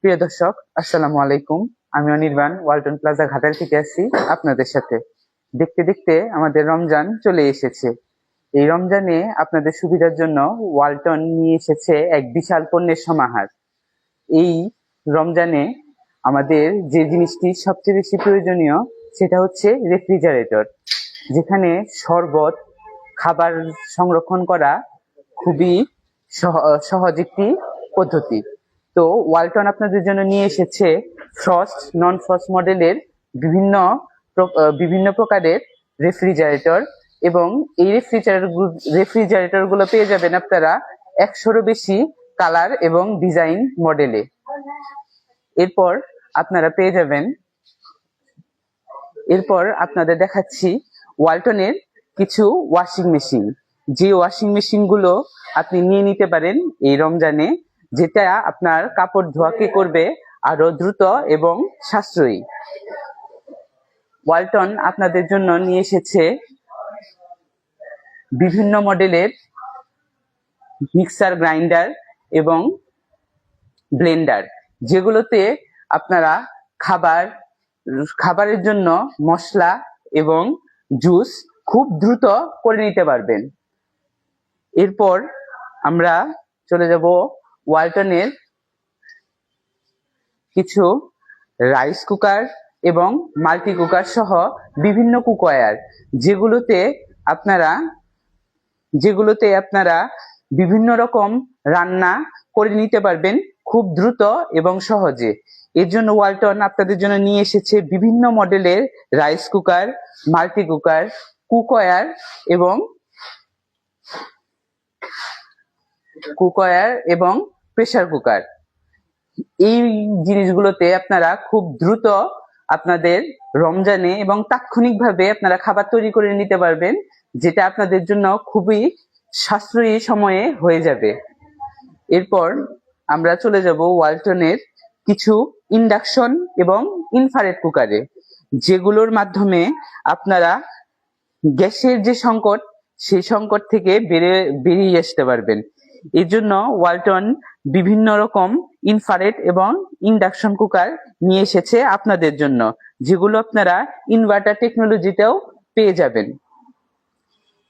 প্রিয় দর্শক, আসসালামু আলাইকুম। আমি অনির্বাণ, ওয়ালটন প্লাজা ঘাটাল থেকে আসছি আপনাদের সাথে। দেখতে দেখতে আমাদের রমজান চলে এসেছে। এই রমজানে আপনাদের সুবিধার জন্য ওয়ালটন নিয়ে এসেছে এক বিশাল পণ্যের সমাহার। এই রমজানে আমাদের যে জিনিসটি সবচেয়ে বেশি প্রয়োজনীয় সেটা হচ্ছে রেফ্রিজারেটর, যেখানে শরবত, খাবার সংরক্ষণ করা খুবই সহজ একটি পদ্ধতি। তো ওয়ালটন আপনাদের জন্য নিয়ে এসেছে ফ্রস্ট, নন ফ্রস্ট মডেলের বিভিন্ন প্রকারের রেফ্রিজারেটর, এবং এই রেফ্রিজারেটর গুলো পেয়ে যাবেন আপনারা 100-এরও বেশি কালার এবং ডিজাইন মডেলে। এরপর আপনাদের দেখাচ্ছি ওয়ালটনের কিছু ওয়াশিং মেশিন, যে ওয়াশিং মেশিন গুলো আপনি নিয়ে নিতে পারেন এই রমজানে, যেটা আপনার কাপড় ধোয়াকে করবে আরো দ্রুত এবং সাশ্রয়ী। ওয়ালটন আপনাদের জন্য নিয়ে এসেছে বিভিন্ন মডেলের মিক্সার গ্রাইন্ডার এবং ব্লেন্ডার, যেগুলোতে আপনারা খাবারের জন্য মশলা এবং জুস খুব দ্রুত করে নিতে পারবেন। এরপর আমরা চলে যাব ওয়ালটনের কিছু রাইস কুকার এবং মাল্টি কুকার সহ বিভিন্ন কুকওয়্যার, যেগুলোতে আপনারা বিভিন্ন রকম রান্না করে নিতে পারবেন খুব দ্রুত এবং সহজে। এর জন্য ওয়ালটন আপনাদের জন্য নিয়ে এসেছে বিভিন্ন মডেলের rice cooker, multi cooker, cookware এবং প্রেসার কুকার। এই জিনিসগুলোতে আপনারা খুব দ্রুত আপনাদের রমজানে এবং তাৎক্ষণিকভাবে আপনারা খাবার তৈরি করে নিতে পারবেন, যেটা আপনাদের জন্য খুবই সাশ্রয়ী সময়ে হয়ে যাবে। এরপর আমরা চলে যাব ওয়ালটনের কিছু ইন্ডাকশন এবং ইনফ্রারেড কুকারে, যেগুলোর মাধ্যমে আপনারা গ্যাসের যে সংকট, সেই সংকট থেকে বেরিয়ে আসতে পারবেন। এর জন্য ওয়ালটন বিভিন্ন রকম ইনফ্রারেড এবং ইন্ডাকশন কুকার নিয়ে এসেছে আপনাদের জন্য, যেগুলো আপনারা ইনভার্টার টেকনোলজিতেও পেয়ে যাবেন।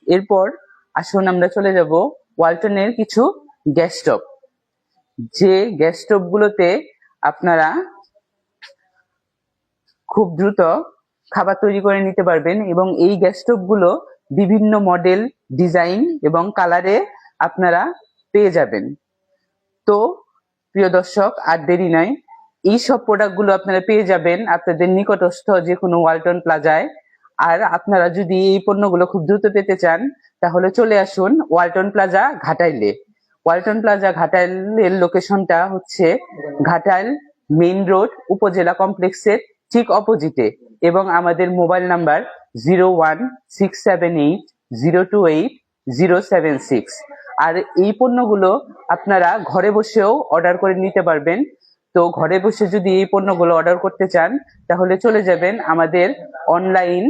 এরপর আসুন আমরা চলে যাব ওয়ালটনের কিছু গ্যাস স্টোভ, যে গ্যাস স্টোভ গুলোতে আপনারা খুব দ্রুত খাবার তৈরি করে নিতে পারবেন, এবং এই গ্যাস স্টোভ গুলো বিভিন্ন মডেল, ডিজাইন এবং কালারে আপনারা পেয়ে যাবেন। তো প্রিয় দর্শক, আর দেরি নয়, এই সব প্রোডাক্ট গুলো আপনারা পেয়ে যাবেন আপনাদের নিকটস্থ যে কোনো ওয়ালটন প্লাজায়। আর আপনারা যদি এই পণ্যগুলো খুব দ্রুত পেতে চান, তাহলে চলে আসুন ওয়ালটন প্লাজা ঘাটাইলে। ওয়ালটন প্লাজা ঘাটাইলের লোকেশনটা হচ্ছে ঘাটাইল মেইন রোড উপজেলা কমপ্লেক্সের ঠিক অপোজিটে, এবং আমাদের মোবাইল নাম্বার 016780280076। আর এই পণ্যগুলো আপনারা ঘরে বসেও অর্ডার করে নিতে পারবেন। তো ঘরে বসে যদি এই পণ্যগুলো অর্ডার করতে চান, তাহলে চলে যাবেন আমাদের অনলাইন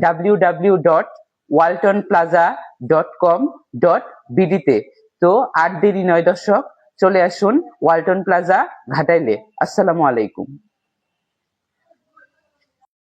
www.waltonplaza.com.bd তে। তো আর দেরি নয় দর্শক, চলে আসুন ওয়ালটন প্লাজা ঘাটাইলে। আসসালামু আলাইকুম।